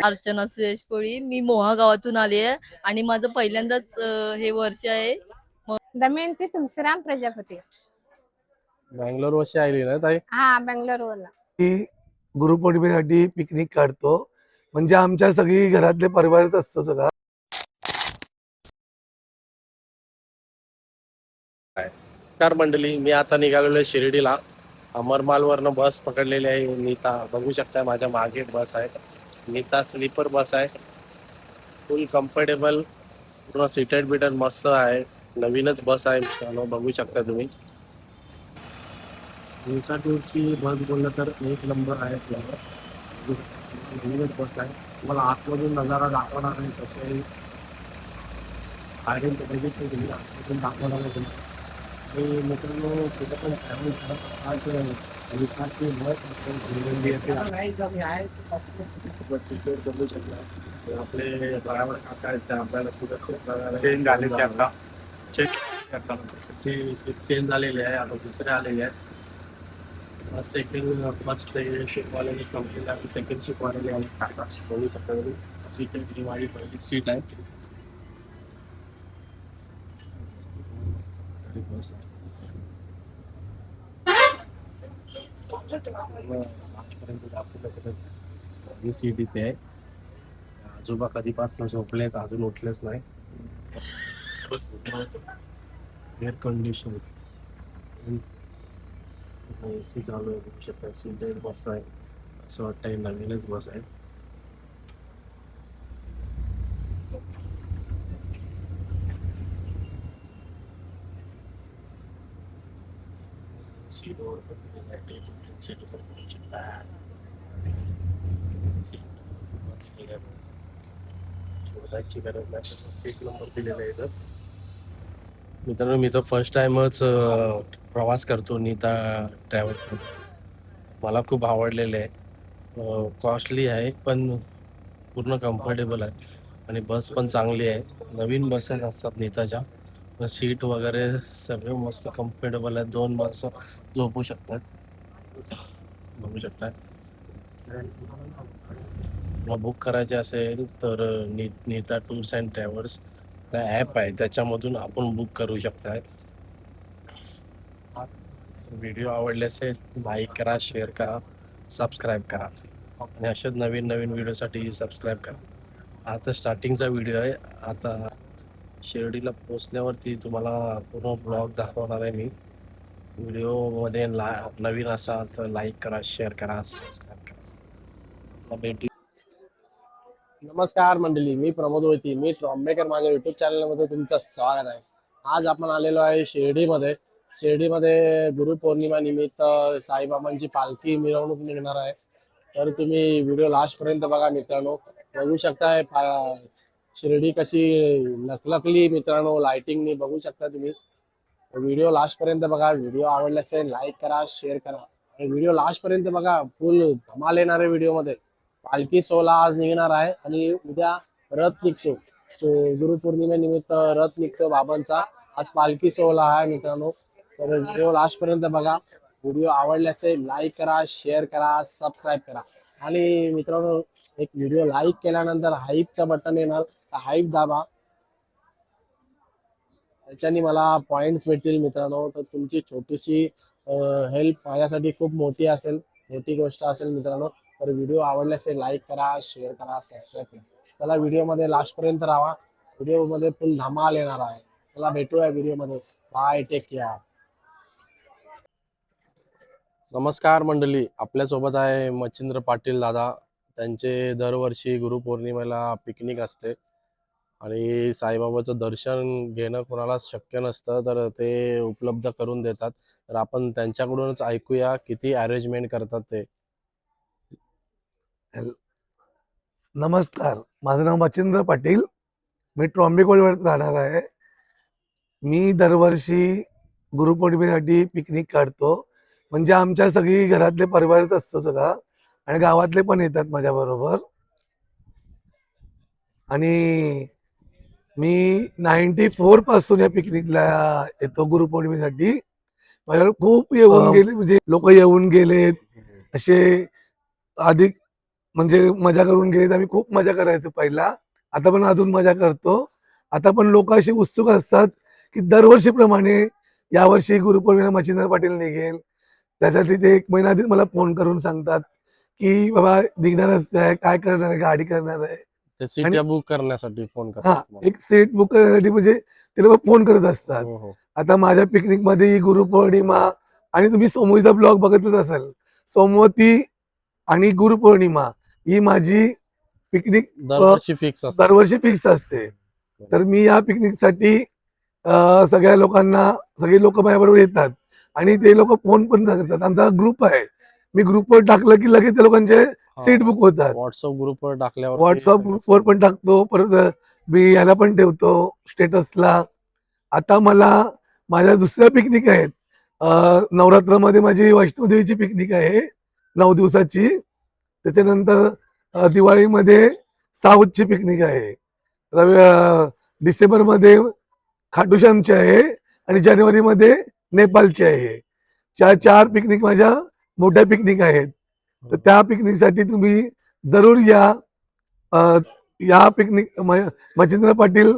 अर्चना सुयश कोळी, मी मोहा गावातून आली आहे आणि माझं पहिल्यांदाच हे वर्ष आहे. दमयंती तुलसीराम प्रजापती. बँगलोर वर्षी आली ना ताई? हा, बेंगलोरवरला. की गुरुपौर्णिमेसाठी पिकनिक काढतो, म्हणजे आमच्या सगळी घरातले परिवारच असतो सगळा. कार मंडळी, मी आता निघालेलो आहे शिर्डीला. अमरमालवरनं बस पकडलेली आहे नीता. बघू शकता माझ्या मागे बस आहे नीता स्लीपर बस आहे. फुल कम्फर्टेबल, पूर्ण सीटेड बिटेड मस्त आहे. नवीनच बस आहे मित्रांनो, बघू शकता तुम्ही. नीता टूरची बस बोललं तर एक नंबर आहे. नवीनच बस आहे. मला आतमधून नजारा दाखवणार नाही, तसे आयडन तुम्ही आतमधून दाखवणार नाही. आणि मित्रांनो, कुठं पण ट्रॅव्हल करत असाल नीताची बस बघू शकता. आपले ड्रायव्हर काका आहेत ते आपल्याला सुरक्षित चेंज झालेले आता चेंज झालेले आहे. आता दुसरे आलेले आहेत. सेकंड फर्स्ट शिपवालेले संपलेले आहे, सेकंड शिपवालेले आहे काका. बघू शकता तुम्ही, सीट आहे ती माझी पहिली सीट आहे. ही सीट इथे आहे. आजोबा कधीपासून झोपलेत, अजून उठलेच नाही. एअर कंडिशन, एसी चालू आहे. बघू शकता सीटेड बस आहे. असं वाटतं नवीनच बस आहे. शोधायची गरज नाही, एक नंबर दिलेला आहे इथं. मित्रांनो, मी तर फर्स्ट टाइमच प्रवास करतो नीता ट्रॅव्हल्स. मला खूप आवडलेले आहे. कॉस्टली आहे पण पूर्ण कम्फर्टेबल आहे आणि बस पण चांगली आहे. नवीन बसेस असतात नीताच्या, सीट वगैरे सगळे मस्त कम्फर्टेबल आहे. 2 माणसं झोपू शकतात. बघू शकता. बुक करायचे असेल तर Neeta tours and travels app आहे, त्याच्यामधून आपण बुक करू शकता. व्हिडिओ आवडले असेल लाईक करा, शेअर करा, सबस्क्राईब करा आणि अशाच नवीन नवीन व्हिडिओसाठी सबस्क्राईब करा. आता स्टार्टिंगचा व्हिडिओ आहे. आता शिर्डीला पोचल्यावरती तुम्हाला पूर्ण ब्लॉग दाखवणार आहे मी. व्हिडिओमध्ये नवीन असाल तर लाईक करा, शेअर करा, सबस्क्राईब करा. भेटू. नमस्कार मंडळी, मी प्रमोद वैती, मी ट्रॉम्बेकर. माझ्या युट्यूब चॅनलमध्ये तुमचं स्वागत आहे. आज आपण आलेलो आहे शिर्डीमध्ये. शिर्डीमध्ये गुरुपौर्णिमा निमित्त साईबाबांची पालखी मिरवणूक निघणार आहे. तर तुम्ही व्हिडिओ लास्टपर्यंत बघा मित्रांनो. बघू शकताय शिर्डी कशी लखलखली मित्रांनो, लाइटिंगनी. बघू शकता तुम्ही. व्हिडिओ लास्टपर्यंत बघा. व्हिडिओ आवडला असेल लाईक करा, शेअर करा आणि व्हिडिओ लास्टपर्यंत बघा. फुल धमाल येणार आहे व्हिडिओमध्ये. पालखी सोहळा आज निघणार आहे आणि उद्या रथ निघतो. सो गुरुपौर्णिमेनिमित्त रथ निघतो बाबांचा. आज पालखी सोहळा आहे मित्रांनो. तर व्हिडिओ लास्टपर्यंत बघा. व्हिडिओ आवडला असेल लाईक करा, शेअर करा, सबस्क्राईब करा. आणि मित्रांनो, एक व्हिडिओ लाईक केल्यानंतर हाईपचा बटन येणार, हाईप दाबा. त्याच्याने मला पॉइंट्स भेटतील मित्रांनो. तर तुमची छोटीशी हेल्प माझ्यासाठी खूप मोठी असेल, मोठी गोष्ट असेल मित्रांनो. तर व्हिडिओ आवडला असेल लाईक करा, शेअर करा, सबस्क्राईब करा. चला व्हिडिओमध्ये लास्टपर्यंत राहा. व्हिडिओमध्ये फुल धमाल येणार आहे. चला भेटूया व्हिडिओमध्ये. Bye, take care. नमस्कार मंडळी, आपल्यासोबत आहे मच्छिंद्र पाटील दादा. त्यांचे दरवर्षी गुरुपौर्णिमेला पिकनिक असते आणि साईबाबाचं दर्शन घेणं कोणाला शक्य नसतं, तर ते उपलब्ध करून देतात. तर आपण त्यांच्याकडूनच ऐकूया किती अरेंजमेंट करतात ते. नमस्कार, माझं नाव मच्छिंद्र पाटील. मी ट्रॉम्बेकोलवर राहणार आहे. मी दरवर्षी गुरुपौर्णिमेसाठी पिकनिक काढतो, म्हणजे आमच्या सगळी घरातले परिवारच असतो सगळा आणि गावातले पण येतात माझ्याबरोबर. आणि मी 94 पासून या पिकनिकला येतो गुरुपौर्णिमेसाठी. माझ्याकडे खूप येऊन गेले, म्हणजे लोक येऊन गेलेत असे, अधिक म्हणजे मजा करून गेलेत. आम्ही खूप मजा करायचो पहिला, आता पण अजून मजा करतो. आता पण लोक अशी उत्सुक असतात की दरवर्षीप्रमाणे यावर्षी गुरुपौर्णिमेला मच्छिंद्र पाटील निघेल, त्यासाठी ते 1 महिना आधीच मला फोन करून सांगतात की बाबा निघणारच आहे, काय करणार आहे, गाडी करणार आहे. ते सीट बुक करण्यासाठी फोन हा, करतात तुम्हाला. एक सीट बुक करण्यासाठी म्हणजे ते लोक फोन करत असतात. हो हो. आता माझ्या पिकनिक मध्ये ही गुरुपौर्णिमा, आणि तुम्ही सोमवतीचा ब्लॉग बघतच असाल, सोमवती आणि गुरुपौर्णिमा ही माझी पिकनिक दरवर्षी फिक्स असतं. दरवर्षी फिक्स असते. तर मी या पिकनिकसाठी सगळ्या लोकांना, सगळे लोक माझ्याबरोबर येतात आणि ते लोक फोन पण करतात. आमचा ग्रुप आहे, मी ग्रुपवर टाकलं की लगेच त्या लोकांचे सीट बुक होतात. व्हॉट्सअप ग्रुपवर टाकल्यावर व्हॉट्सअप ग्रुपवर पण टाकतो, परत मी याला पण ठेवतो स्टेटसला. आता मला माझ्या दुसऱ्या पिकनिक आहेत. नवरात्रामध्ये माझी वैष्णोदेवीची पिकनिक आहे 9 दिवसाची. त्याच्यानंतर दिवाळीमध्ये साऊथची पिकनिक आहे. डिसेंबरमध्ये खाटूश्यामची आहे आणि जानेवारीमध्ये नेपाळची आहे. 4 पिकनिक माझ्या मोठ्या पिकनिक आहेत. तर त्या पिकनिकसाठी तुम्ही जरूर या. या पिकनिक मच्छिंद्र पाटील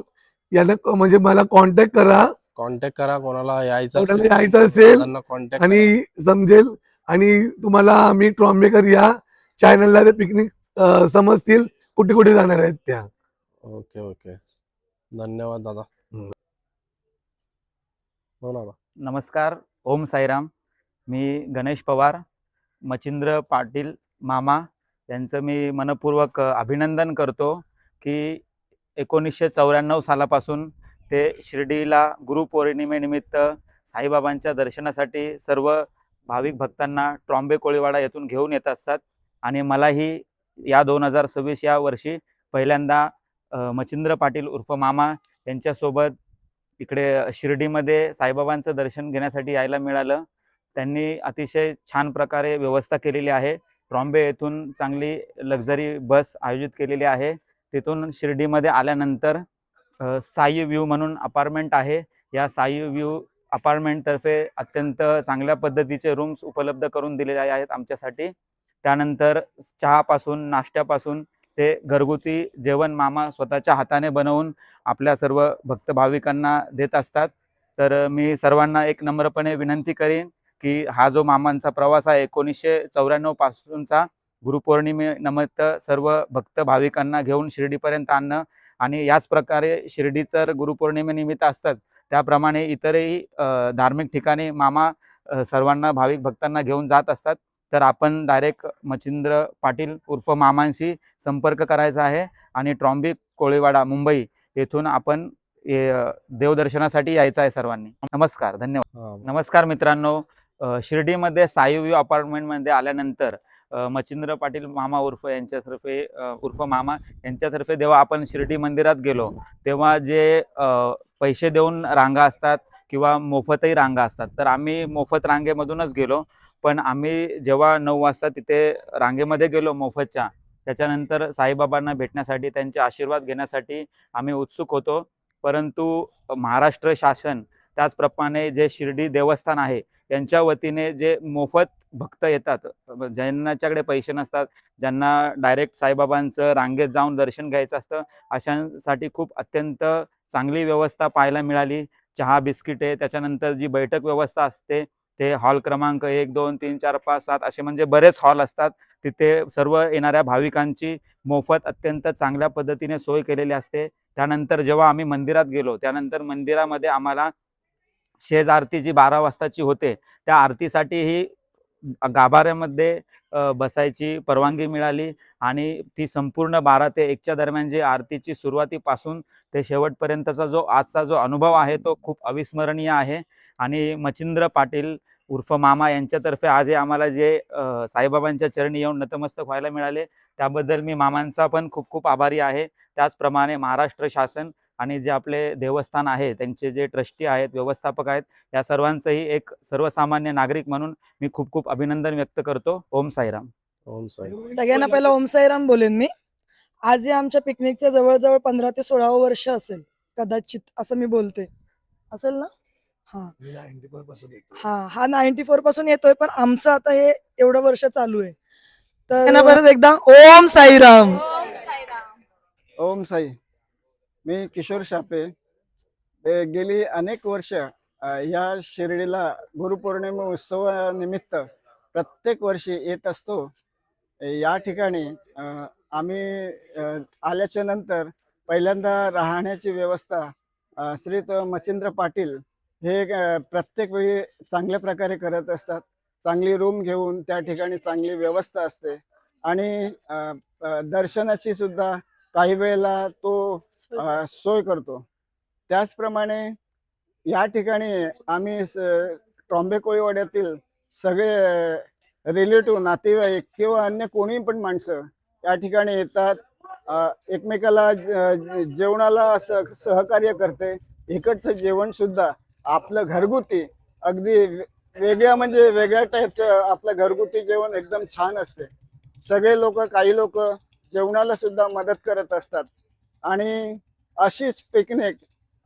यांना म्हणजे मला कॉन्टॅक्ट करा. कोणाला यायचं कोणाला यायचं असेल कॉन्टॅक्ट आणि समजेल, आणि तुम्हाला आम्ही ट्रॉम्बेकर या चॅनलला ते पिकनिक समजतील कुठे कुठे जाणार आहेत त्या. ओके ओके, धन्यवाद दादा. बोला ना. नमस्कार, ओम साईराम. मी गणेश पवार, मच्छिंद्र पाटील मामा यांचं मी मनपूर्वक अभिनंदन करतो की 1994 सालापासून ते शिर्डीला गुरुपौर्णिमेनिमित्त साईबाबांच्या दर्शनासाठी सर्व भाविक भक्तांना ट्रॉम्बे कोळीवाडा येथून घेऊन येत असतात. आणि मलाही या 2026 या वर्षी पहिल्यांदा मच्छिंद्र पाटील उर्फ मामा यांच्यासोबत इकडे शिर्डीमध्ये साईबाबांचं दर्शन घेण्यासाठी यायला मिळालं. त्यांनी अतिशय छान प्रकारे व्यवस्था केलेली आहे. ट्रॉम्बे येथून चांगली लक्झरी बस आयोजित केलेली आहे. तिथून शिर्डीमध्ये आल्यानंतर साई व्ह्यू म्हणून अपार्टमेंट आहे. या साई व्ह्यू अपार्टमेंटतर्फे अत्यंत चांगल्या पद्धतीचे रूम्स उपलब्ध करून दिलेले आहेत आमच्यासाठी. त्यानंतर चहापासून नाश्त्यापासून ते घरगुती जेवण मामा स्वतःच्या हाताने बनवून आपल्या सर्व भक्त भाविकांना देत असतात. तर मी सर्वांना एक नम्रपणे विनंती करीन की हा जो मामांचा प्रवास आहे 1994 पासूनचा, गुरुपौर्णिमेनिमित्त सर्व भक्त भाविकांना घेऊन शिर्डीपर्यंत आणणं, आणि याच प्रकारे शिर्डी तर गुरुपौर्णिमेनिमित्त असतात, त्याप्रमाणे इतरही धार्मिक ठिकाणी मामा सर्वांना भाविक भक्तांना घेऊन जात असतात. तर आपण डायरेक्ट मच्छिंद्र पाटील उर्फ मामांशी संपर्क करायचा आहे आणि ट्रॉम्बे कोळीवाडा मुंबई येथून आपण देवदर्शनासाठी यायचं आहे सर्वांनी. नमस्कार, धन्यवाद. नमस्कार मित्रांनो, शिर्डीमध्ये साई व्ह्यू अपार्टमेंटमध्ये आल्यानंतर मच्छिंद्र पाटील मामा उर्फ यांच्यातर्फे उर्फ मामा यांच्यातर्फे जेव्हा आपण शिर्डी मंदिरात गेलो तेव्हा जे पैसे देऊन रांगा असतात किंवा मोफतही रांगा असतात, तर आम्ही मोफत रांगेमधूनच गेलो. पण आम्ही जेव्हा 9 वाजता तिथे रांगेमध्ये गेलो मोफतच्या, त्याच्यानंतर साईबाबांना भेटण्यासाठी, त्यांचे आशीर्वाद घेण्यासाठी आम्ही उत्सुक होतो. परंतु महाराष्ट्र शासन, त्याचप्रमाणे जे शिर्डी देवस्थान आहे यांच्या वतीने जे मोफत भक्त येतात, ज्यांच्याकडे पैसे नसतात, ज्यांना डायरेक्ट साईबाबांचं रांगेत जाऊन दर्शन घ्यायचं असतं, अशांसाठी खूप अत्यंत चांगली व्यवस्था पाहायला मिळाली. चहा बिस्किटे, त्याच्यानंतर जी बैठक व्यवस्था असते ते हॉल क्रमांक 1, 2, 3, 4, 5, 7 असे म्हणजे बरेच हॉल असतात. तिथे सर्व येणाऱ्या भाविकांची मोफत अत्यंत चांगल्या पद्धतीने सोय केलेली असते. त्यानंतर जेव्हा आम्ही मंदिरात गेलो, त्यानंतर मंदिरामध्ये आम्हाला शेज आरती जी 12 वाजताची होते, त्या आरतीसाठीही गाभाऱ्यामध्ये बसायची परवानगी मिळाली आणि ती संपूर्ण 12 ते 1च्या दरम्यान जी आरतीची सुरुवातीपासून ते शेवटपर्यंतचा जो आजचा जो अनुभव आहे तो खूप अविस्मरणीय आहे. आणि मच्छिंद्र पाटील उर्फ मामा यांच्यातर्फे आज आम्हाला जे साईबाबांच्या चरणी येऊन नतमस्तक व्हायला मिळाले, त्याबद्दल मी मामांचा पण खूप खूप आभारी आहे. त्याचप्रमाणे महाराष्ट्र शासन आणि जे आपले देवस्थान आहे, त्यांचे जे ट्रस्टी आहेत, व्यवस्थापक आहेत, या सर्वांचंही एक सर्वसामान्य नागरिक म्हणून मी खूप खूप अभिनंदन व्यक्त करतो. ओम साईराम. ओम साई. सगळ्यांना पहिला ओम साईराम बोलेन मी. आज या आमच्या पिकनिकचं जवळजवळ 15 ते 16 वर्ष असेल. कदाचित असं मी बोलते असेल ना. हा 94 पासून येतो. हा 94 पासून येतोय, पण आमचं आता हे एवढं वर्ष चालू आहे. तर परत एकदा ओम साईराम. ओम साई. मी किशोर शापे. गेली अनेक वर्ष या शिर्डीला गुरुपौर्णिमा उत्सवानिमित्त प्रत्येक वर्षी येत असतो. या ठिकाणी आम्ही आल्याच्या नंतर पहिल्यांदा राहण्याची व्यवस्था श्री मच्छिंद्र पाटील हे प्रत्येक वेळी चांगल्या प्रकारे करत असतात. चांगली रूम घेऊन त्या ठिकाणी चांगली व्यवस्था असते आणि दर्शनाची सुद्धा काही वेळेला तो सोय करतो. त्याचप्रमाणे या ठिकाणी आम्ही ट्रॉम्बे कोळीवाड्यातील सगळे रिलेटिव्ह नातेवाईक किंवा अन्य कोणी पण माणसं या ठिकाणी येतात. एकमेकाला जेवणाला सहकार्य करते. इकडचं जेवण सुद्धा आपलं घरगुती अगदी वेगळ्या म्हणजे वेगळ्या टाईपचं आपलं घरगुती जेवण एकदम छान असते. सगळे लोक काही लोक जेवणाला सुद्धा मदत करत असतात आणि अशीच पिकनिक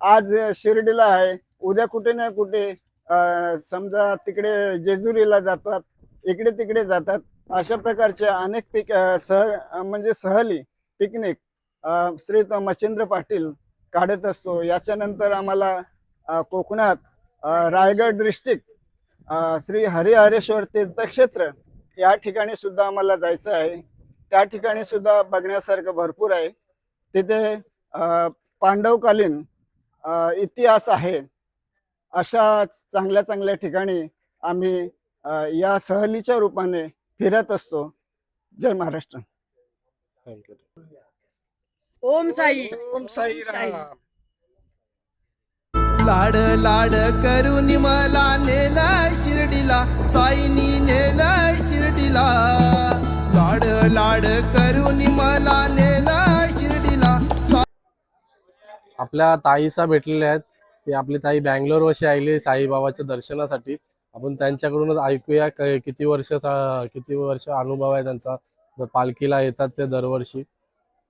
आज शिर्डीला आहे, उद्या कुठे ना कुठे समजा तिकडे जेजुरीला जातात, इकडे तिकडे जातात. अशा प्रकारचे अनेक म्हणजे सहली पिकनिक श्री मच्छिंद्र पाटील काढत असतो. याच्यानंतर आम्हाला कोकणात रायगड डिस्ट्रिक्ट श्री हरिहरेश्वर तीर्थक्षेत्र या ठिकाणी सुद्धा आम्हाला जायचं आहे. त्या ठिकाणी सुद्धा बघण्यासारखं भरपूर आहे. तिथे पांडवकालीन इतिहास आहे. अशा चांगल्या चांगल्या ठिकाणी आम्ही या सहलीच्या रूपाने फिरत असतो. जय महाराष्ट्र. थँक्यू. ओम साई. ओम साई राम. लाड लाड करून मला नेलाय शिर्डीला, साईनी नेलाय शिर्डीला. लाड लाड करून मला नेलाय शिर्डीला. आपल्या ताईसा भेटलेल्या आहेत. ते आपली ताई बँगलोर वर्षी आली साईबाबाच्या दर्शनासाठी. आपण त्यांच्याकडूनच ऐकूया किती वर्ष अनुभव आहे त्यांचा. पालखीला येतात ते दरवर्षी.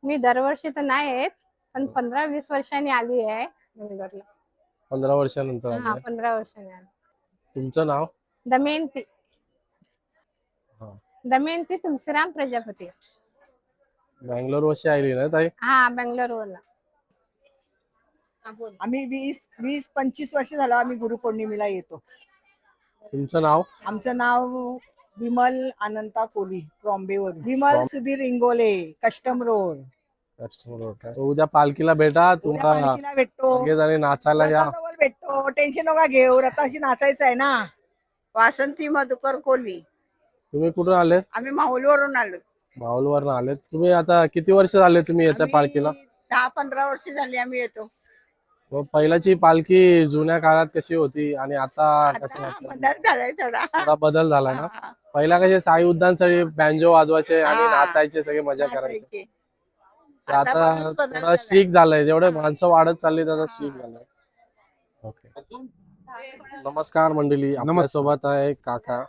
मी दरवर्षी तर नाही येत, पण 15-20 वर्षांनी आली आहे बेंगलोरला. 15 वर्षानंतर हा आली. 15 वर्षांनी आली. तुमचं नाव? दमयंती. हा. दमयंती तुलसीराम प्रजापती. बँगलोर वर्षी आली ना ताई? हा बेंगलोरवरला. आम्ही 20-25 वर्ष झालं आम्ही गुरुपौर्णिमेला येतो. तुमचं नाव? आमचं नाव विमल अनंता कोली, ट्रॉम्बेवर. Vimal Sudhir Ingole, custom road. Customer. उद्या पालखीला भेटा. तुम्हाला पालखीला भेटतो, सगळेजण नाचायला या. रथाजवळ भेटतो. टेन्शन नका घेऊ, रथाशी नाचायचं आहे ना. वासंती मधुकर कोली. तुम्ही कुठून आलेत? आम्ही माहुलवरून आलो. माहुलवरून आलेत. तुम्ही आता किती वर्ष झाले तुम्ही येत्या पालखीला? 10-15 वर्ष झाली आम्ही येतो. मग पहिल्याची पालखी जुन्या काळात कशी होती आणि आता कसं आता वाटतं? बदल झालाय थोडा. थोडा बदल झालाय ना. हा, पहिला कसे साई उद्यान सगळे बँजो वाजवायचे आणि हा. नाचायचे, सगळे मजा करायचे. नाचायचे. ते आता आता बराच बदल थोडा झालाय. स्ट्रिक झालंय. जेवढे माणसं वाढत चालली त्याचा स्ट्रिक झालाय. ओके. नमस्कार मंडळी. आपल्यासोबत आहे काका.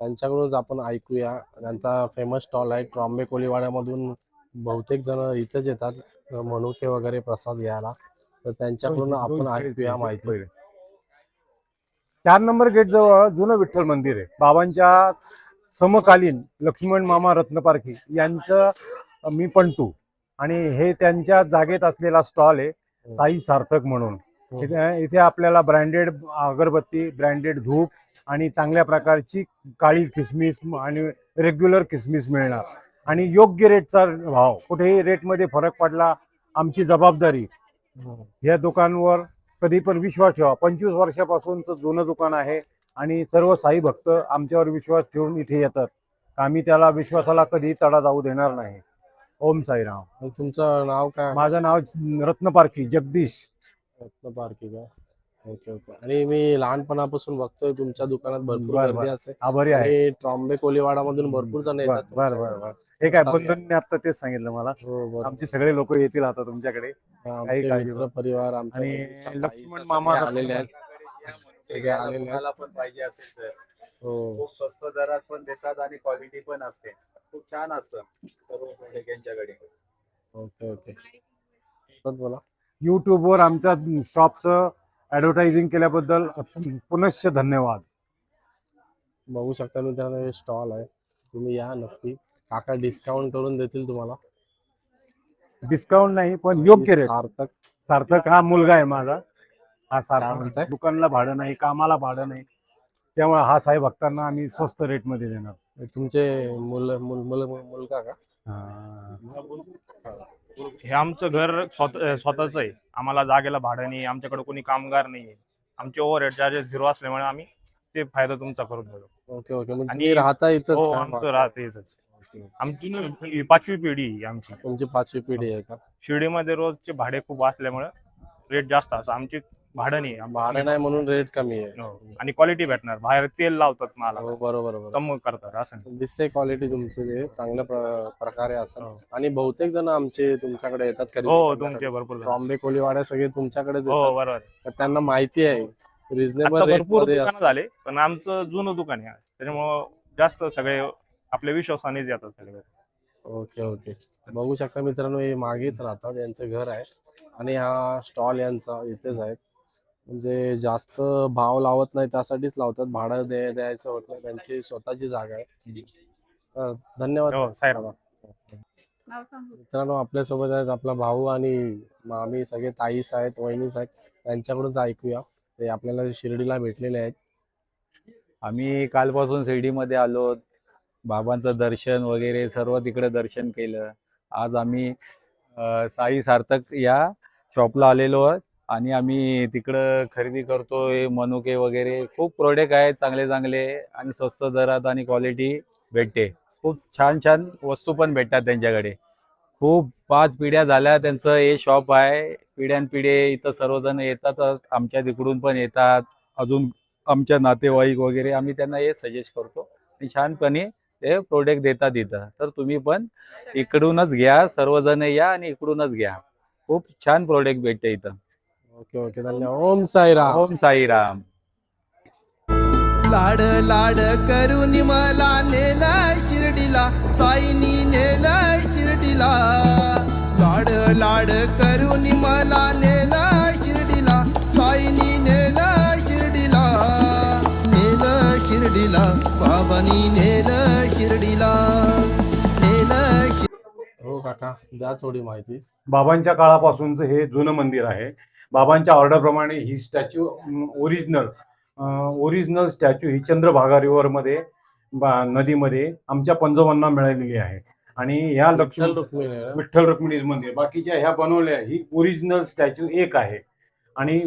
त्यांच्याकडून आपण ऐकूया. त्यांचा फेमस स्टॉल आहे ट्रॉम्बे कोळीवाड्यामधून. बहुतेक जण इथेच येतात मनुके वगैरे प्रसाद घ्यायला. तर त्यांच्याकडून आपण ऐकूया माहिती. 4 नंबर गेट जवळ जुनं विठ्ठल मंदिर आहे. बाबांच्या समकालीन लक्ष्मण मामा रत्नपारखी यांचं मी पंटू आणि हे त्यांच्या जागेत असलेला स्टॉल आहे साई सार्थक म्हणून. इथे आपल्याला ब्रँडेड अगरबत्ती, ब्रँडेड धूप आणि चांगल्या प्रकारची काळी किसमिस आणि रेग्युलर किसमिस मिळणार आणि योग्य रेटचा भाव. कुठेही रेटमध्ये फरक पडला आमची जबाबदारी. या दुकानावर कधी पण विश्वास ठेवा. 25 वर्षापासूनचं जुनं दुकान आहे आणि सर्व साई भक्त आमच्यावर विश्वास ठेवून इथे येतात. आम्ही त्याला विश्वासाला कधी तडा जाऊ देणार नाही. ओम साईराम. तुमचं नाव काय? माझं नाव रत्नपारखी जगदीश. रत्नपारखी का? Okay okay. आणि मी लहानपणापासून बघतोय तुमच्या दुकानात भरपूर बरं, गर्दी असते. आभारी आहे. आणि ट्रॉम्बे कोळीवाडा मधून भरपूर जण येतात. बरं. हे काय बंधूंनी आता तेच सांगितलं मला. हो, बरोबर. आमचे सगळे लोक येतील आता तुमच्याकडे. आमचे काळजी मित्र करू. परिवार आणि आमच्या लक्ष्मण मामा आलेले आहेत. सगळे आलेले आहेत. तुम्हाला पण पाहिजे असेल तर हो. खूप स्वस्त दरात पण देतात आणि क्वालिटी पण असते. खूप छान असतं सर्व ठिकाणच्याकडे. Okay okay. परत बोला. यूट्यूबवर आमच्या शॉपचं ॲडव्हर्टायझिंग केल्याबद्दल पुनश्च धन्यवाद. बघू शकता मित्रांनो, हे स्टॉल आहे, तुम्ही या नक्की. काका डिस्काउंट करून देतील तुम्हाला. डिस्काउंट नाही पण योग्य रेट. सार्थक सार्थक हा मुलगा आहे माझा. हा काय म्हणताय? सार्थक दुकानला भाडं नाही, कामाला भाडं नाही, त्यामुळे हा साई भक्तांना आम्ही स्वस्त रेटमध्ये देणार. तुमचे मुलगा का? हे आमचं घर स्वतःच आहे. आम्हाला जागेला भाडं नाही, आमच्याकडे कोणी कामगार नाही. आमचे ओव्हरहेड चार्जेस 0 असल्यामुळे आम्ही ते फायदा तुमचा करून देतो. Okay okay. मग आणि तुम्ही राहता इथंच हो, का? आमचं राहते इथंच. आमची 5वी पिढी आहे आमची. तुमची 5वी पिढी आहे का? शिर्डीमध्ये रोजचे भाडे खूप असल्यामुळे रेट जास्त असतं. आमची भाडं नाही. भाडं नाही म्हणून रेट कमी आहे. हो. आणि क्वालिटी भेटणार. बाहेर तेल लावतात मला, हो, बरोबर बरोबर. चमक करतात असं. दिसते क्वालिटी तुमची ते चांगल्या प्रकारे असेल. हो. आणि बहुतेक जण आमचे तुमच्याकडे येतात खरेदी हो, करण्यासाठी. तुमचे भरपूर जण. बॉम्बे कोलीवाड्या सगळे तुमच्याकडेच हो, येतात. बरोबर. तर त्यांना माहिती आहे रिझनेबल आता रेट भरपूर मध्ये दुकानं झाले, पण आमचं जुनं दुकान आहे त्याच्यामुळं जास्त सगळे आपल्या विश्वासानेच येतात सगळे. Okay okay. बघू शकता मित्रांनो, हे मागेच राहतात, यांचं घर आहे आणि हा स्टॉल यांचा इथेच आहे. म्हणजे जास्त भाव लावत नाही, त्यासाठीच लावतात. भाडं द्यायचं होत नाही, त्यांची स्वतःची जागा आहे. धन्यवाद. हो, साईराम. मित्रांनो, आपल्यासोबत आहेत आपला भाऊ आणि मामी, सगळे ताईस आहेत, वहिनीस आहेत. त्यांच्याकडूनच ऐकूया. ते आपल्याला शिर्डीला भेटलेले आहेत. आम्ही कालपासून शिर्डीमध्ये आलो. बाबांचं दर्शन वगैरे सर्व तिकडे दर्शन केलं. आज आम्ही साई सार्थक या शॉपला आलेलो आहोत आणि आम्ही तिकडं खरेदी करतोय. मनुके वगैरे खूप प्रोडक्ट आहेत, चांगले चांगले आणि स्वस्त दरात आणि क्वालिटी भेटते. खूप छान छान वस्तू पण भेटतात त्यांच्याकडे. खूप 5 पिढ्या झाल्या त्यांचं हे शॉप आहे. पिढ्यानपिढे इथं सर्वजण येतात, आमच्या तिकडून पण येतात, अजून आमच्या नातेवाईक वगैरे. आम्ही त्यांना हे सजेस्ट करतो आणि छानपणे ते प्रोडक्ट देतात इथं. तर तुम्ही पण इकडूनच घ्या, सर्वजण या आणि इकडूनच घ्या. खूप छान प्रोडक्ट भेटते इथं. Okay okay. धन्यवाद. ओम साईराम. ओम साईराम. लाड लाड करून मला नेलाय शिर्डीला, साईनी नेलाय शिर्डीला. लाड लाड करून मला नेलाय शिर्डीला, साईनी नेलाय शिर्डीला. नेलं शिर्डीला, बाबांनी नेलं शिर्डीला, नेलं. हो काका, द्या थोडी माहिती. बाबांच्या काळापासूनचं हे जुनं मंदिर आहे. बाबांच्या ऑर्डरप्रमाणे ही स्टॅच्यू ओरिजिनल स्टॅच्यू ही चंद्रभागा रिव्हरमध्ये नदीमध्ये आमच्या पंजोबांना मिळालेली आहे. आणि ह्या विठ्ठल रुक्मिणी मंदिर, बाकीच्या ह्या बनवल्या, ही ओरिजिनल स्टॅच्यू एक आहे. आणि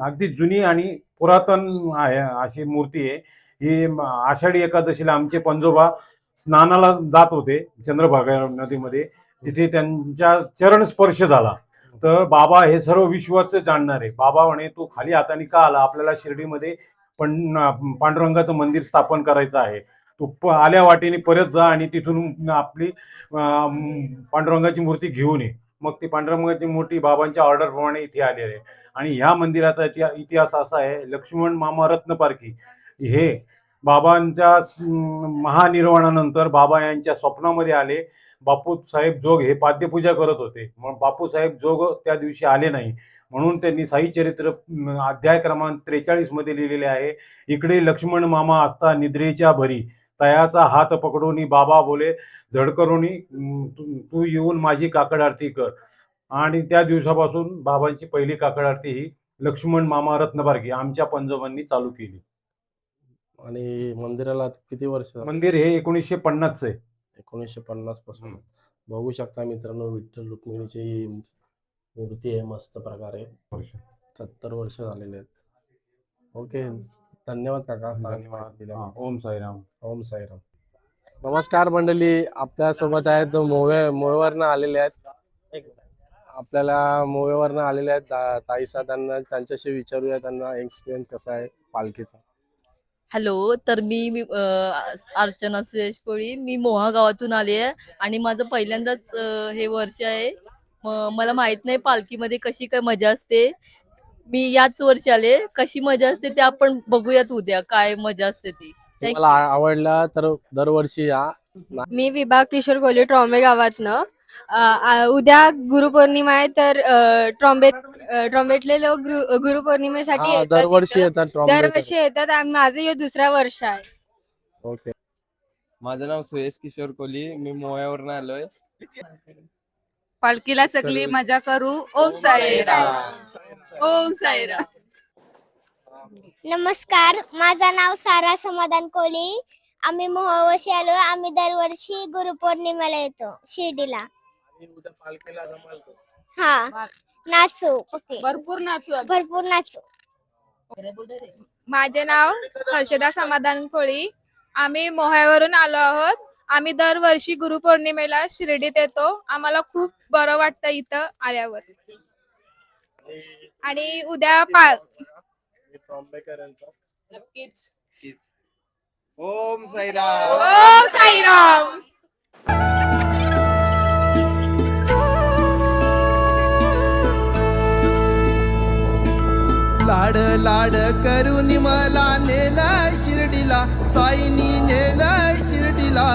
अगदी जुनी आणि पुरातन आहे अशी मूर्ती आहे ही. आषाढी एकादशीला आमचे पंजोबा स्नानाला जात होते चंद्रभागा नदीमध्ये, तिथे त्यांच्या चरण स्पर्श झाला. तर बाबा हे सर्व विश्वाचं जाणणार आहे. बाबा म्हणे, तू खाली हाताने का आला? आपल्याला शिर्डीमध्ये पांडुरंगाचं मंदिर स्थापन करायचं आहे. तू आल्या वाटेने परत जा आणि तिथून आपली पांडुरंगाची मूर्ती घेऊन ये. मग ती पांडुरंगाची मूर्ती बाबांच्या ऑर्डरप्रमाणे इथे आलेली आहे. आणि ह्या मंदिराचा इतिहास असा आहे, लक्ष्मण मामा रत्नपारखी हे बाबांच्या महानिर्वाणानंतर बाबा यांच्या स्वप्नामध्ये आले. बापूसाहेब जोग हे पाद्यपूजा करत होते, मग बापूसाहेब जोग त्या दिवशी आले नाही, म्हणून त्यांनी साई चरित्र अध्याय क्रमांक 43 मध्ये लिहिलेले आहे. इकडे लक्ष्मण मामा असता निद्रेच्या भरी, तयाचा हात पकडोनी बाबा बोले झडकरोनी, तू येऊन माझी काकड आरती कर. आणि त्या दिवसापासून बाबांची पहिली काकड आरती ही लक्ष्मण मामा रत्नपारखी आमच्या पंजोबांनी चालू केली. आणि मंदिराला किती वर्ष? मंदिर हे 1950 आहे. 1950 पासून. बघू शकता मित्रांनो, विठ्ठल रुक्मिणीची मूर्ती आहे मस्त प्रकारे. 70 वर्ष झालेले आहेत. ओके, धन्यवाद काका. ओम साईराम. ओम साईराम. नमस्कार मंडळी, आपल्या सोबत आहेत मोवेवरनं आलेले आहेत. आपल्याला मोवेवरनं आलेले आहेत ताईसा. त्यांना त्यांच्याशी विचारूया, त्यांना एक्सपिरियन्स कसा आहे पालखीचा. हॅलो, तर मी अर्चना सुयश कोळी. मी मोहा गावातून आली आहे आणि माझं पहिल्यांदाच हे वर्ष आहे. मला माहित नाही पालखीमध्ये कशी काय मजा असते. मी याच वर्षी आले. कशी मजा असते ते आपण बघूयात उद्या, काय मजा असते ती. तुम्हाला आवडला तर दरवर्षी या. मी विभा किशोर कोल्हे ट्रॉमे गावातनं. उद्या गुरुपौर्णिमा आहे तर ट्रॉम्बेटले लोक गुरुपौर्णिमेसाठी हा, येतात दरवर्षी इथं. येतात ट्रॉम्बेकर. दरवर्षी येतात. माझं हे दुसरा वर्ष आहे. ओके. माझं नाव सुयश किशोर कोहली, मी मोह्यावरून आलोय. पालखीला सगळी मजा करू. ओम साईराम. ओम साईराम. नमस्कार, माझं नाव सारा समाधान कोहली. आम्ही मोहवर्षी आलो. आम्ही दरवर्षी गुरुपौर्णिमेला येतो शिर्डीला. आणि उद्या पालखीला जमाल का? हा, नाचू. ओके, भरपूर नाचू. भरपूर नाचू. माझे नाव हर्षदा समाधान कोळी. आम्ही मोह्यावरून आलो आहोत. आम्ही दरवर्षी गुरुपौर्णिमेला शिर्डीत येतो. आम्हाला खूप बरं वाटतं इथं आल्यावर. आणि उद्या मी ट्रॉम्बेकर यांचा. नक्कीच. ओम साईराम. ओम साईराम. लाड लाड करून मला नेलाय शिर्डीला, साईनी नेलाय शिर्डीला.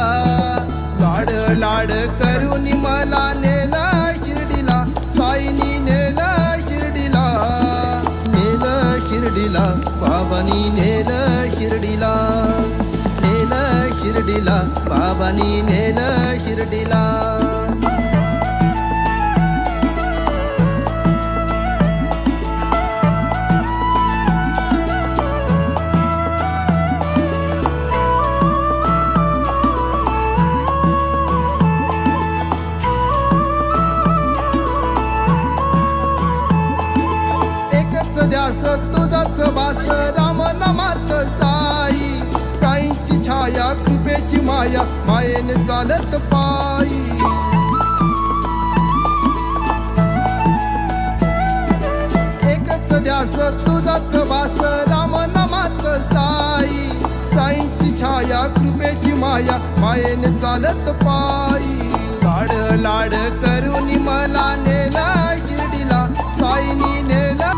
लाड लाड करून मला नेलाय शिर्डीला, साईनी नेलाय शिर्डीला. नेलं शिर्डीला, बाबानी नेलं शिर्डीला. नेलं शिर्डीला, बाबानी नेलं शिर्डीला. एकच ध्यास तुझाच वास, राम नामात साई. साईंची छाया, कृपेची माया, मायेने चालत पायी. एकच ध्यास तुझाच वास, राम नामात साई. साईंची छाया, कृपेची माया, मायेने चालत पायी. लाड लाड करून मला नेला शिर्डीला, साईनी नेला.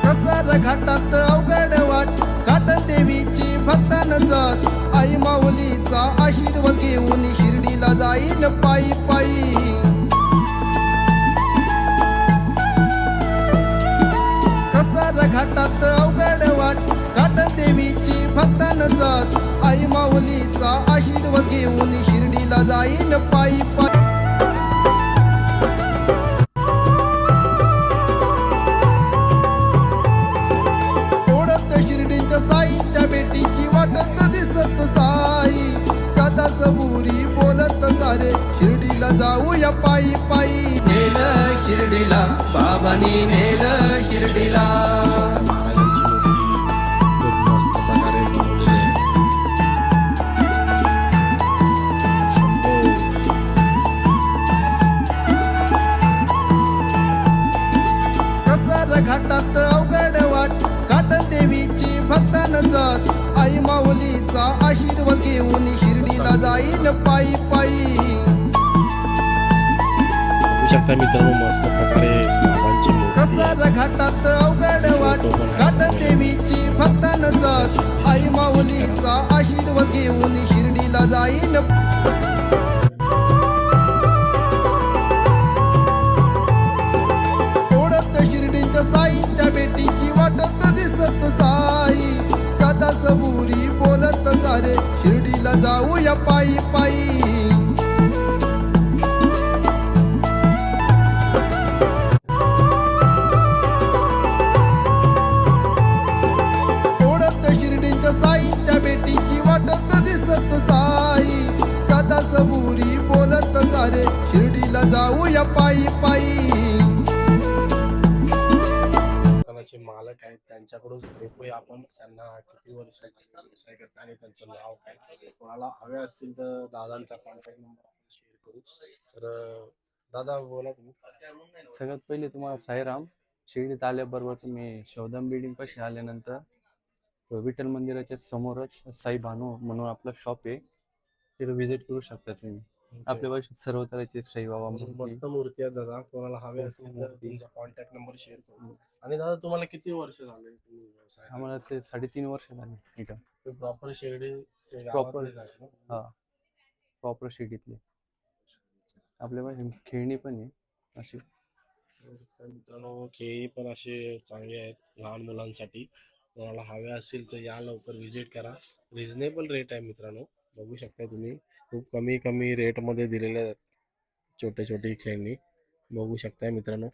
कसर घाटात अवघड वाट, घाटन देवीची भक्त नसत. आई माऊलीचा आशीर्वाद घेऊन शिर्डीला जाईन पायी पायी. कसर घाटात अवघड वाट, घाटन देवीची भक्त नसत. आई माऊलीचा आशीर्वाद घेऊन शिर्डीला जाईन पायी पायी. ओढत शिर्डीच्या साईंच्या भेटीची वाटत दिसत साई. सदा सबुरी बोलत सारे, शिर्डीला जाऊया पायी पायी. नेलं शिर्डीला, बाबांनी नेलं शिर्डीला. महाराजांची मूर्ती खूप मस्त प्रकारे बनवलेली आहे. कसर घाटात अवघड वाट, घाटन देवीची भक्त नसत. आई माऊलीचा आशीर्वाद घेऊन शिर्डीला जाईन पायी पायी. बघू शकता मित्रांनो, मस्त प्रकारे बाबांची मूर्ती आहे. कसर घाटात अवघड वाट, घाटन देवीची भक्त नसत. आई माऊलीचा आशीर्वाद घेऊन शिर्डीला जाईन. ओढत शिर्डीच्या साईंच्या भेटीची वाटत दिसत साई. सदा सबुरी बोलत सारे, शिर्डीला जाऊया पायी पायी. ओढत शिर्डीच्या साईंच्या भेटीची वाटत दिसत साई. सदा सबुरी बोलत सारे, शिर्डीला जाऊया पायी पायी. दुकानाचे मालक आहेत, त्यांच्याकडून ऐकूया आपण त्यांना किती वर्ष व्यवसाय करतात आणि त्यांचं नाव काय. कोणाला हवे असतील तर दादांचा कॉन्टॅक्ट नंबर शेअर करू. तर दादा बोला तुम्ही. सगळ्यात पहिले तुम्हाला साईराम. शिर्डीत आल्याबरोबर तुम्ही शौदम बिल्डिंग पाशी आल्यानंतर विठ्ठल मंदिराच्या समोरच साई भानू म्हणून आपलं शॉप आहे, तिथे व्हिजिट करू शकता तुम्ही. आपल्यापाशी सर्व तऱ्हेचे साईबाबा मस्त मूर्ती आहे दादा. कोणाला हवे असतील तर तुमचा कॉन्टॅक्ट नंबर शेअर करू. आणि दादा तुम्हाला किती वर्ष झाले तुम्ही व्यवसाय आम्हाला ते 3.5 वर्ष झाली इथं. प्रॉपर शिर्डी प्रॉपर गावातलेच आहे ना? हा प्रॉपर शिर्डीतले. आपल्याकडे खेळणी पण आहे अशी. तर मित्रांनो खेळी पण असे चांगले आहेत लहान मुलांसाठी. कोणाला हवे असतील तर या लवकर व्हिजिट करा. रिझनेबल रेट आहे मित्रांनो, बघू शकता तुम्ही. खूप कमी कमी रेटमध्ये दिलेले आहेत छोटे छोटे खेळणी, बघू शकताय मित्रांनो.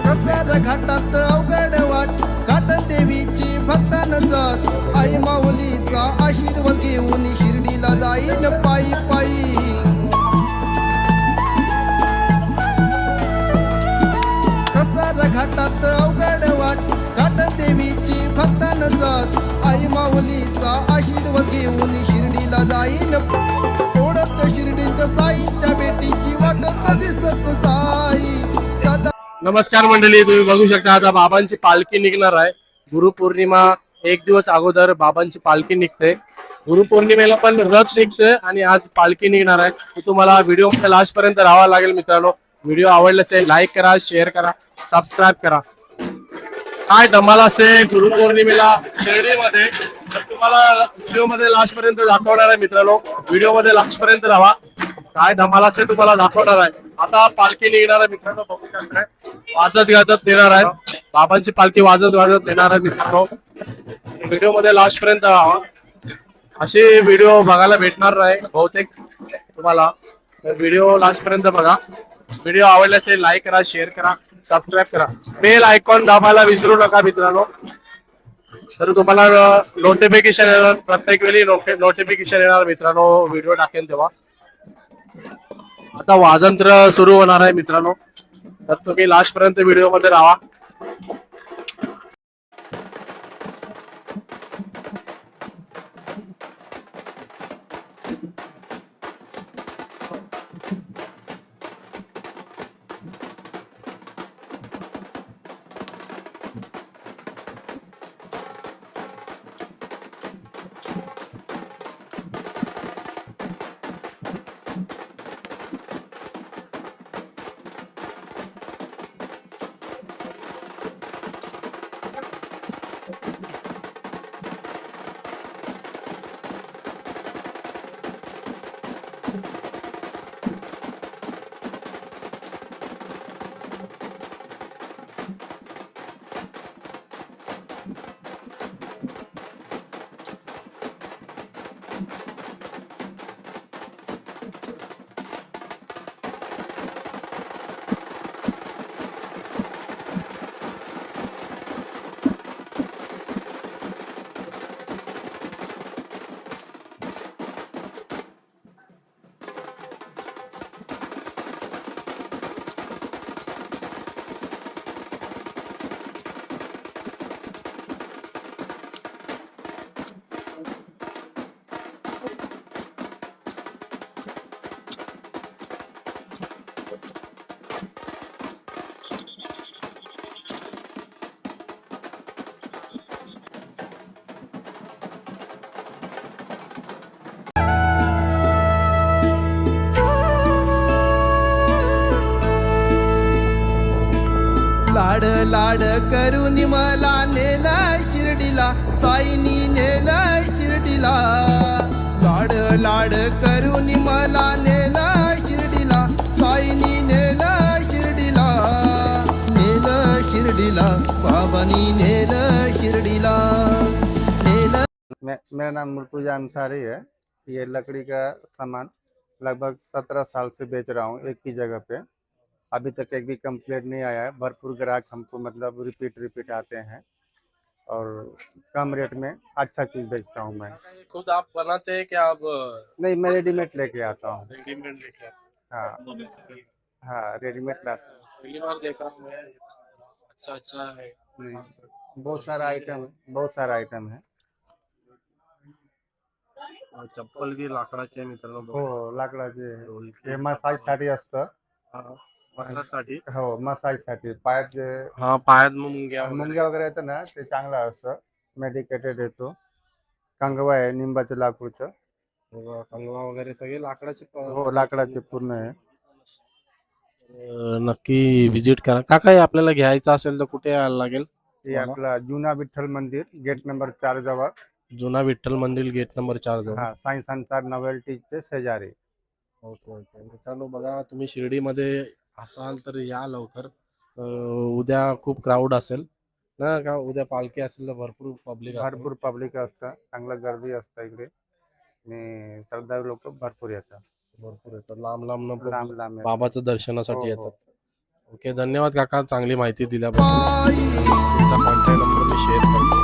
कसार घाटात अवघड वाट काटन देवीची भक्तान साथ आई माऊलीचा आशीर्वाद घेऊन शिर्डीला जाईन पायी पायी. कसार घाटात अवघड वाट काटन देवीची भक्तान साथ आई माऊलीचा आशीर्वाद घेऊन शिर्डीला जाईन. ओढत शिर्डीच्या साईच्या भेटीची वाटत दिसत साई सदा. नमस्कार मंडळी, तुम्ही बघू शकता आता बाबांची पालखी निघणार आहे. गुरुपौर्णिमा एक दिवस अगोदर बाबांची पालखी निघते. गुरुपौर्णिमेला पण रथ निघते आणि आज पालखी निघणार आहे. तुम्हाला व्हिडिओ लास्ट पर्यंत राहावं लागेल मित्रांनो. व्हिडिओ आवडल्यास लाईक करा, शेअर करा, सबस्क्राईब करा. काय धमाल असे गुरुपौर्णिमेला शिर्डीमध्ये, तर तुम्हाला व्हिडिओ मध्ये लास्ट पर्यंत दाखवणार आहे मित्रांनो. व्हिडिओ मध्ये लास्ट पर्यंत राहा, काय धमाल असे तुम्हाला दाखवणार आहे. आता पालखी निघणार आहे मित्रांनो, बघू शकताय. वाजत गाजत येणार आहे बाबांची पालखी, वाजत वाजत येणार आहे मित्रांनो. व्हिडिओ मध्ये लास्ट पर्यंत राहा, असे व्हिडिओ बघायला भेटणार नाही बहुतेक तुम्हाला. तर व्हिडिओ लास्ट पर्यंत बघा. व्हिडिओ आवडल्यास लाईक करा, शेअर करा, सबस्क्राईब करा, बेल आयकॉन दाबायला विसरू नका मित्रांनो. तर तुम्हाला नोटिफिकेशन येणार, प्रत्येक वेळी नोटिफिकेशन येणार मित्रांनो व्हिडिओ टाकेल तेव्हा. आता वाजंत्र सुरू होणार आहे मित्रांनो, तर तुम्ही लास्ट पर्यंत व्हिडिओ मध्ये राहा. लाड लाड करून मला नेला शिर्डीला साईनी नेला शिर्डीला. लाड लाड करून मला नेला शिर्डीला साईनी नेला शिर्डीला. नेलं शिर्डीला बाबानी नेलं शिर्डीला नेलं. मेरा नाम मुर्तुजा अंसारी है। ये लकड़ी का सामान लगभग 17 साल से बेच रहा हूँ एक ही जगह पे। अभी तक एक भी कंप्लेंट नहीं आया है। भरपूर ग्राहक हमको मतलब रिपीट आते हैं और कम रेट में अच्छा चीज़ बेचता हूँ मैं। खुद आप बनाते हैं क्या? आप नहीं, मैं रेडीमेड लेके आता हूँ। रेडीमेड लेके आते हाँ हैं? हाँ, रेडीमेड लाता हूँ। पहली बार देखा मैं। अच्छा है। बहुत सारा आइटम है। चप्पल की लाकडाची आहे मित्रांनो. हो, लाकडाचे हे मसाजसाठी असतं. मसाजसाठी. हो, मसाजसाठी पायात जे हा पायात मुंग्या मुंग्या वगैरे येतं ना ते चांगलं असतं. मेडिकेटेड येतो. कंगवा आहे निंबाचं लाकूडचं. कंगवा वगैरे सगळे लाकडाचे हो लाकडाचे पूर्ण आहे. नक्की विजिट करा. काका हे आपल्याला घ्यायचं असेल तर कुठे यायला लागेल? हे आपला जुना विठ्ठल मंदिर गेट नंबर 4 जवळ. जुना विठ्ठल मंदिर गेट नंबर 4 जवळ. हा साई संसार नोवेल्टीचे शेजारी. Okay okay. मित्रांनो बघा, तुम्ही शिर्डीमध्ये असाल तर या लवकर. उद्या खूप क्राऊड असेल ना का? उद्या पालखी असेल तर भरपूर पब्लिक भरपूर पब्लिक असतं, चांगलं गर्दी असतं इकडे आणि श्रद्धाळू लोक भरपूर येतात. भरपूर येतात लांब लांब लांब लांब येतात. बाबाचं दर्शनासाठी हो, हो. येतात. ओके, धन्यवाद काका, चांगली माहिती दिल्याबद्दल. तुमचा कॉन्टॅक्ट नंबर मी शेअर करतो.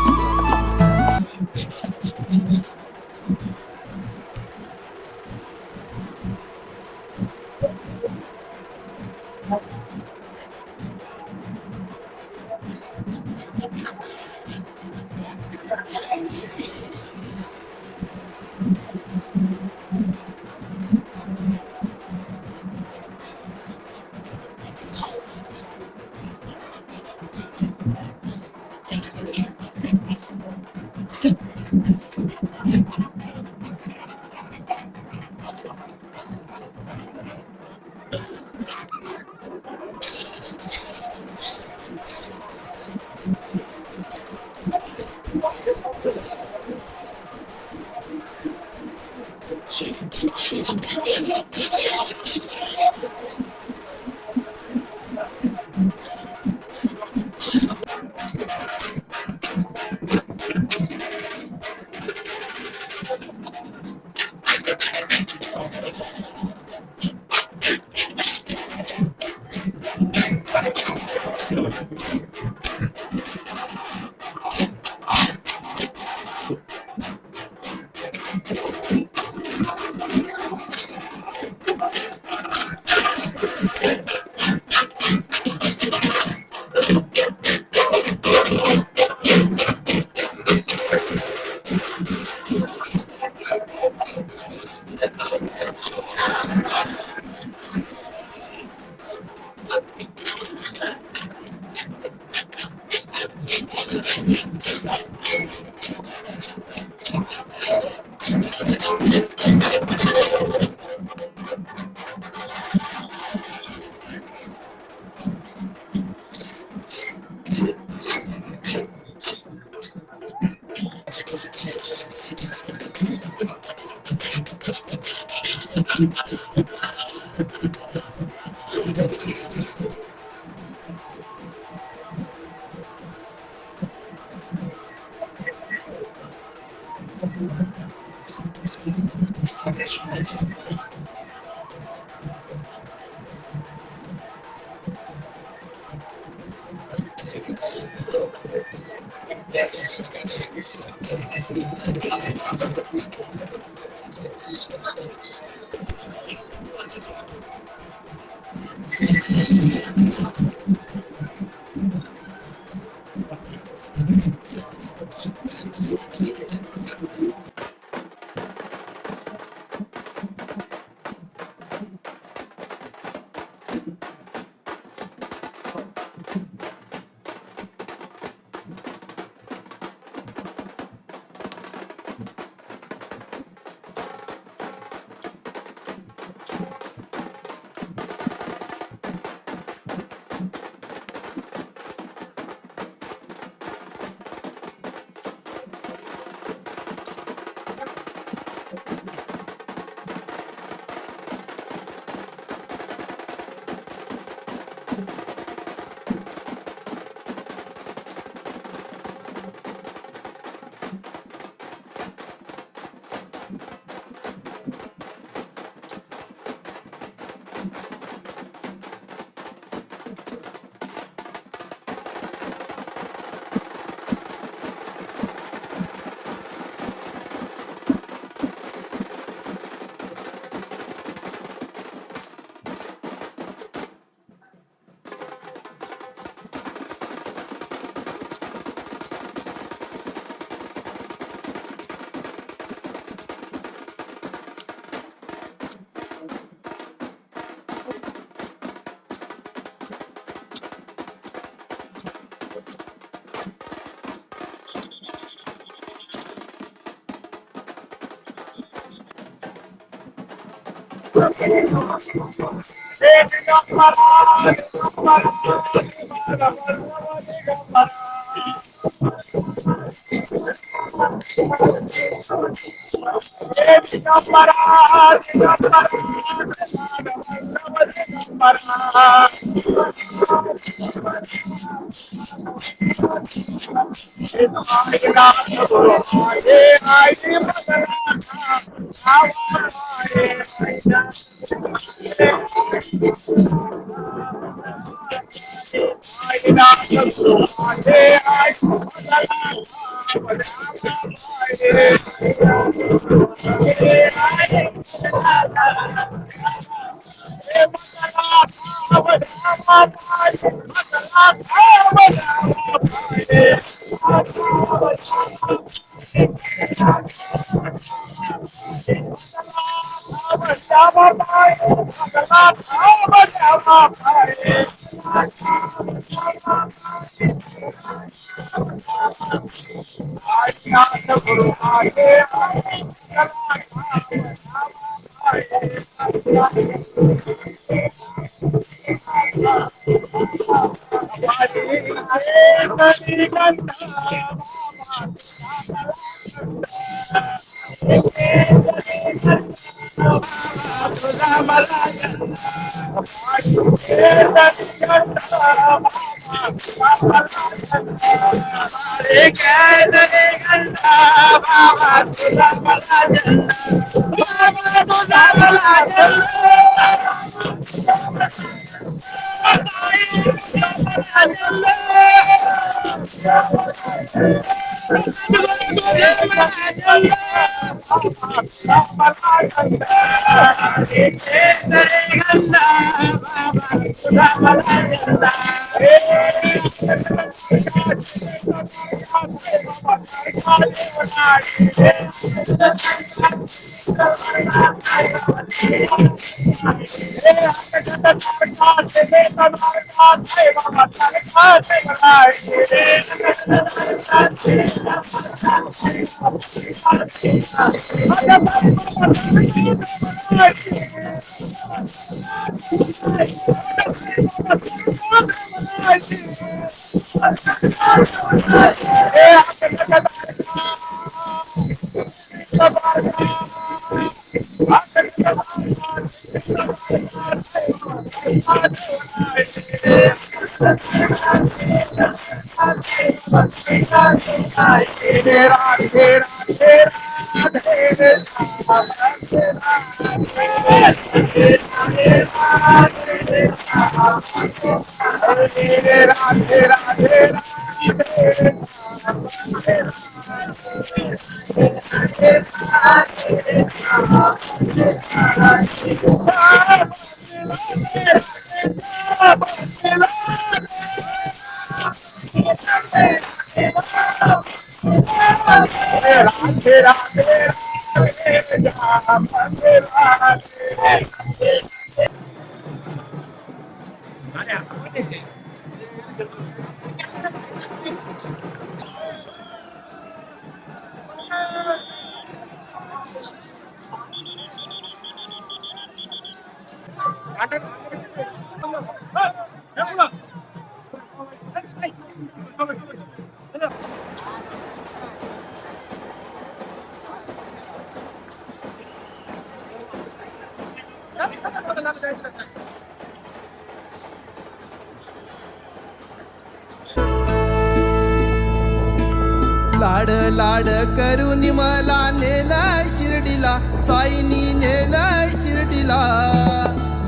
लाड लाड करून मला नेला शिर्डीला, साईनी नेला शिर्डीला.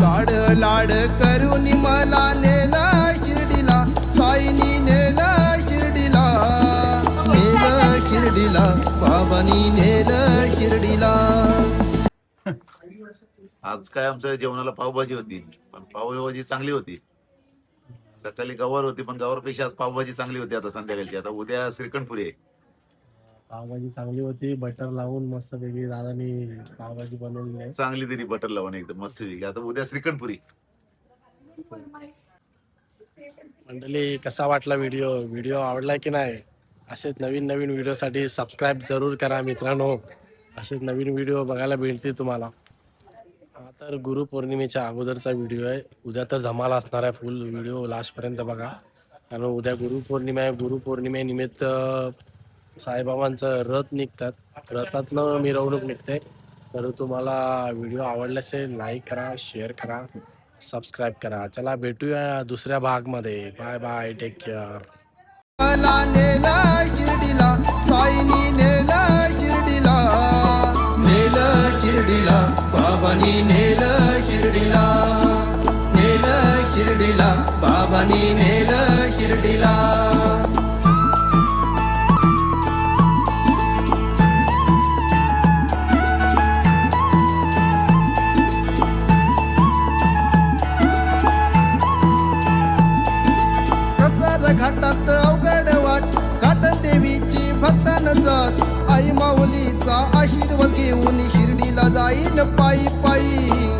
लाड लाड करून मला नेला शिर्डीला, साईनी नेला शिर्डीला. नेलं शिर्डीला, बाबांनी नेलं शिर्डीला. आज काय आमच्या जेवणाला पावभाजी होती, पण पावभाजी चांगली होती. सकाळी गवार होती, पण गवारपेक्षा आज पावभाजी चांगली होती. आता संध्याकाळची, आता उद्या श्रीखंडपुरी आहे. पावभाजी चांगली होती, बटर लावून मस्त वेगळी दादानी पावभाजी बनवली आहे. चांगली तरी बटर लावून एकदम मस्त वेगळी. आता उद्या श्रीखंडपुरी. मंडळी, कसा वाटला व्हिडिओ? व्हिडिओ आवडला की नाही? असेच नवीन नवीन व्हिडिओसाठी सबस्क्राईब जरूर करा मित्रांनो. असेच नवीन व्हिडिओ बघायला भेटतील तुम्हाला. आता तर गुरुपौर्णिमेच्या अगोदरचा व्हिडिओ आहे. उद्या तर धमाल असणार आहे. फुल व्हिडिओ लास्टपर्यंत बघा, कारण उद्या गुरुपौर्णिमा आहे. गुरुपौर्णिमेनिमित्त साईबाबांचं रथ निघतात, रथातनं मिरवणूक निघते. तर तुम्हाला व्हिडिओ आवडला असेल लाईक करा, शेअर करा, सबस्क्राईब करा. चला भेटूया दुसऱ्या भागमध्ये. Bye bye, take care. मला नेलं शिर्डीला, साईनी नेलं शिर्डीला, नेलं शिर्डीला, बाबांनी नेलं शिर्डीला, नेलं शिर्डीला, बाबांनी नेलं शिर्डीला. घाटात अवघड वाट, काटन देवीची भक्तान साथ, आई माऊलीचा आशीर्वाद घेऊन शिर्डीला जाईन पायी पायी.